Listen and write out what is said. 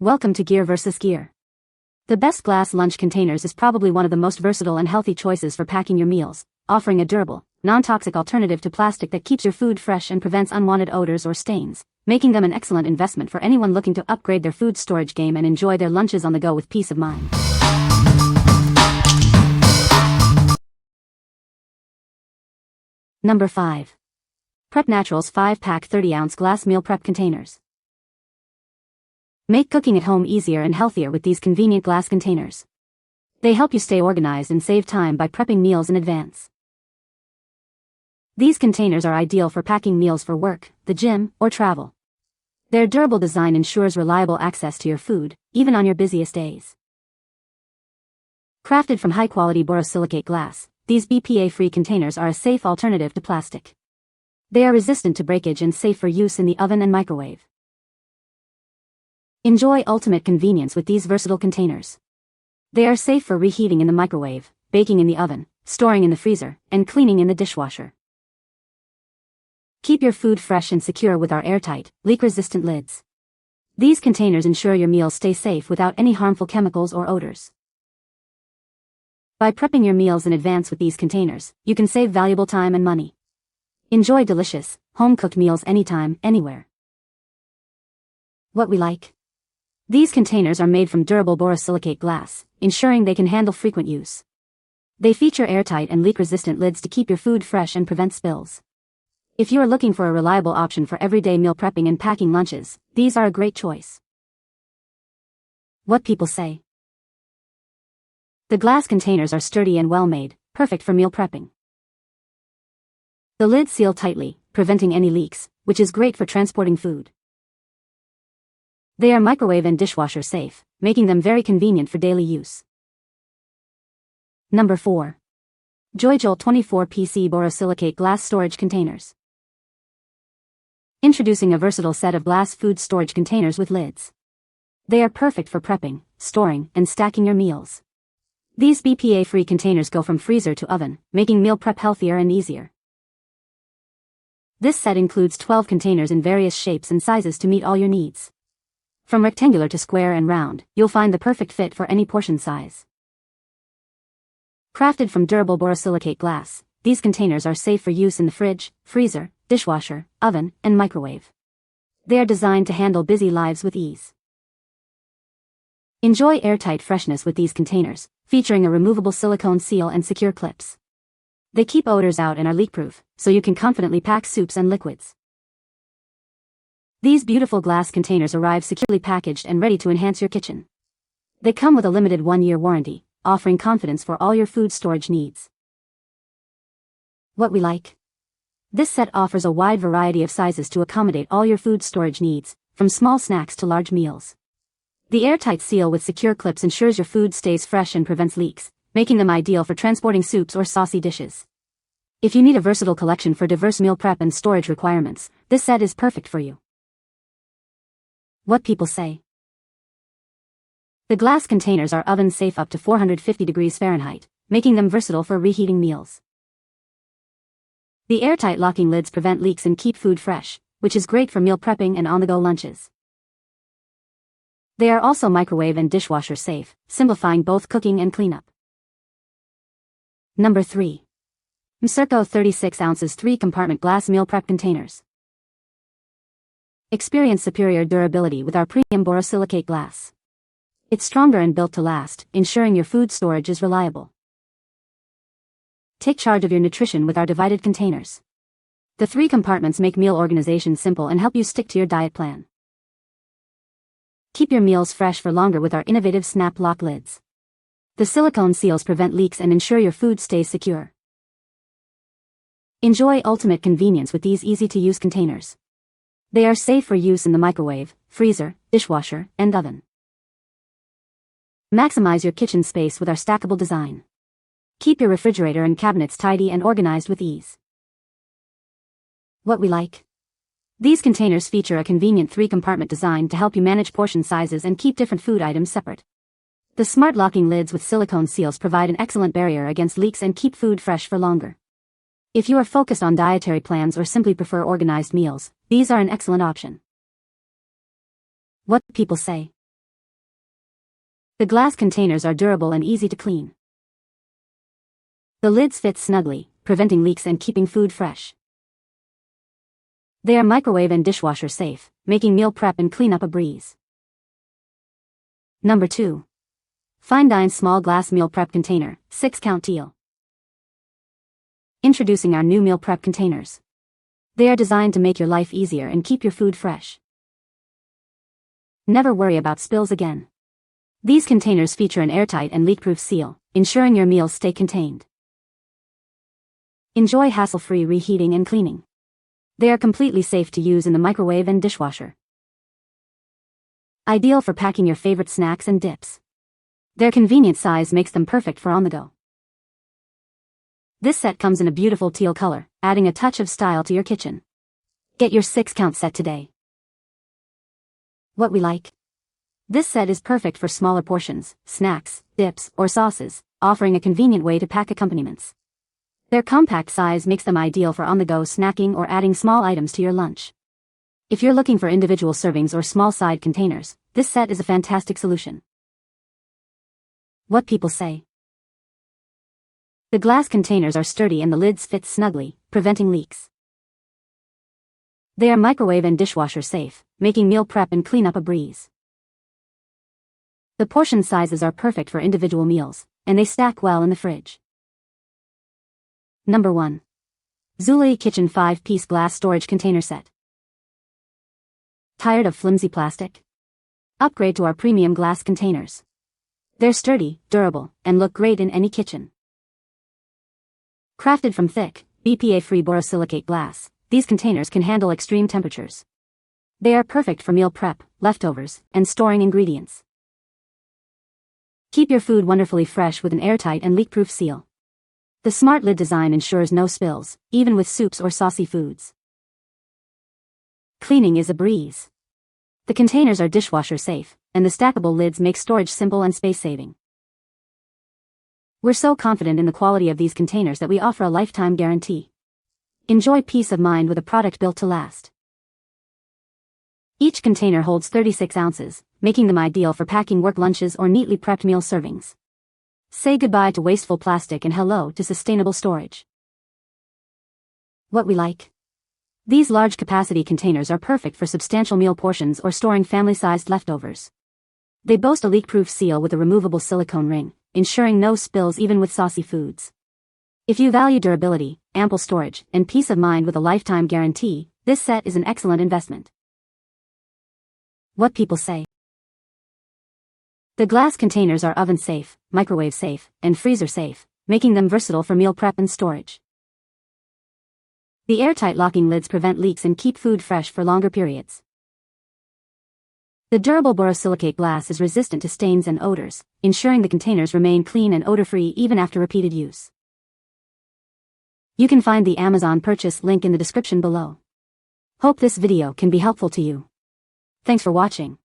Welcome to Gear vs. Gear. The best glass lunch containers is probably one of the most versatile and healthy choices for packing your meals, offering a durable, non-toxic alternative to plastic that keeps your food fresh and prevents unwanted odors or stains, making them an excellent investment for anyone looking to upgrade their food storage game and enjoy their lunches on the go with peace of mind. Number 5. PrepNaturals 5-pack 30-ounce glass meal prep containers. Make cooking at home easier and healthier with these convenient glass containers. They help you stay organized and save time by prepping meals in advance. These containers are ideal for packing meals for work, the gym, or travel. Their durable design ensures reliable access to your food, even on your busiest days. Crafted from high-quality borosilicate glass, these BPA-free containers are a safe alternative to plastic. They are resistant to breakage and safe for use in the oven and microwave. Enjoy ultimate convenience with these versatile containers. They are safe for reheating in the microwave, baking in the oven, storing in the freezer, and cleaning in the dishwasher. Keep your food fresh and secure with our airtight, leak-resistant lids. These containers ensure your meals stay safe without any harmful chemicals or odors. By prepping your meals in advance with these containers, you can save valuable time and money. Enjoy delicious, home-cooked meals anytime, anywhere. What we like. These containers are made from durable borosilicate glass, ensuring they can handle frequent use. They feature airtight and leak-resistant lids to keep your food fresh and prevent spills. If you are looking for a reliable option for everyday meal prepping and packing lunches, these are a great choice. What people say. The glass containers are sturdy and well-made, perfect for meal prepping. The lids seal tightly, preventing any leaks, which is great for transporting food. They are microwave and dishwasher safe, making them very convenient for daily use. Number 4. JoyJolt 24PC Borosilicate Glass Storage Containers. Introducing a versatile set of glass food storage containers with lids. They are perfect for prepping, storing, and stacking your meals. These BPA-free containers go from freezer to oven, making meal prep healthier and easier. This set includes 12 containers in various shapes and sizes to meet all your needs. From rectangular to square and round, you'll find the perfect fit for any portion size. Crafted from durable borosilicate glass, these containers are safe for use in the fridge, freezer, dishwasher, oven, and microwave. They are designed to handle busy lives with ease. Enjoy airtight freshness with these containers, featuring a removable silicone seal and secure clips. They keep odors out and are leak-proof, so you can confidently pack soups and liquids. These beautiful glass containers arrive securely packaged and ready to enhance your kitchen. They come with a limited 1-year warranty, offering confidence for all your food storage needs. What we like. This set offers a wide variety of sizes to accommodate all your food storage needs, from small snacks to large meals. The airtight seal with secure clips ensures your food stays fresh and prevents leaks, making them ideal for transporting soups or saucy dishes. If you need a versatile collection for diverse meal prep and storage requirements, this set is perfect for you. What people say. The glass containers are oven safe up to 450 degrees Fahrenheit, making them versatile for reheating meals. The airtight locking lids prevent leaks and keep food fresh, which is great for meal prepping and on-the-go lunches. They are also microwave and dishwasher safe, simplifying both cooking and cleanup. Number 3. MCIRCO 36 ounces 3-compartment glass meal prep containers. Experience superior durability with our premium borosilicate glass. It's stronger and built to last, ensuring your food storage is reliable. Take charge of your nutrition with our divided containers. The 3 compartments make meal organization simple and help you stick to your diet plan. Keep your meals fresh for longer with our innovative snap lock lids. The silicone seals prevent leaks and ensure your food stays secure. Enjoy ultimate convenience with these easy-to-use containers. They are safe for use in the microwave, freezer, dishwasher, and oven. Maximize your kitchen space with our stackable design. Keep your refrigerator and cabinets tidy and organized with ease. What we like. These containers feature a convenient 3-compartment design to help you manage portion sizes and keep different food items separate. The smart locking lids with silicone seals provide an excellent barrier against leaks and keep food fresh for longer. If you are focused on dietary plans or simply prefer organized meals, these are an excellent option. What people say. The glass containers are durable and easy to clean. The lids fit snugly, preventing leaks and keeping food fresh. They are microwave and dishwasher safe, making meal prep and cleanup a breeze. Number 2. FineDine Small Glass Meal Prep Container, 6-count Teal. Introducing our new meal prep containers. They are designed to make your life easier and keep your food fresh. Never worry about spills again. These containers feature an airtight and leak-proof seal, ensuring your meals stay contained. Enjoy hassle-free reheating and cleaning. They are completely safe to use in the microwave and dishwasher. Ideal for packing your favorite snacks and dips. Their convenient size makes them perfect for on the go. This set comes in a beautiful teal color, adding a touch of style to your kitchen. Get your 6-count set today. What we like? This set is perfect for smaller portions, snacks, dips, or sauces, offering a convenient way to pack accompaniments. Their compact size makes them ideal for on-the-go snacking or adding small items to your lunch. If you're looking for individual servings or small side containers, this set is a fantastic solution. What people say. The glass containers are sturdy and the lids fit snugly, preventing leaks. They are microwave and dishwasher safe, making meal prep and cleanup a breeze. The portion sizes are perfect for individual meals, and they stack well in the fridge. Number 1. Zulay Kitchen 5-piece Glass Storage Container Set. Tired of flimsy plastic? Upgrade to our premium glass containers. They're sturdy, durable, and look great in any kitchen. Crafted from thick, BPA-free borosilicate glass, these containers can handle extreme temperatures. They are perfect for meal prep, leftovers, and storing ingredients. Keep your food wonderfully fresh with an airtight and leak-proof seal. The smart lid design ensures no spills, even with soups or saucy foods. Cleaning is a breeze. The containers are dishwasher safe, and the stackable lids make storage simple and space-saving. We're so confident in the quality of these containers that we offer a lifetime guarantee. Enjoy peace of mind with a product built to last. Each container holds 36 ounces, making them ideal for packing work lunches or neatly prepped meal servings. Say goodbye to wasteful plastic and hello to sustainable storage. What we like? These large capacity containers are perfect for substantial meal portions or storing family-sized leftovers. They boast a leak-proof seal with a removable silicone ring, ensuring no spills even with saucy foods. If you value durability, ample storage, and peace of mind with a lifetime guarantee, this set is an excellent investment. What people say. The glass containers are oven safe, microwave safe, and freezer safe, making them versatile for meal prep and storage. The airtight locking lids prevent leaks and keep food fresh for longer periods. The durable borosilicate glass is resistant to stains and odors, ensuring the containers remain clean and odor-free even after repeated use. You can find the Amazon purchase link in the description below. Hope this video can be helpful to you. Thanks for watching.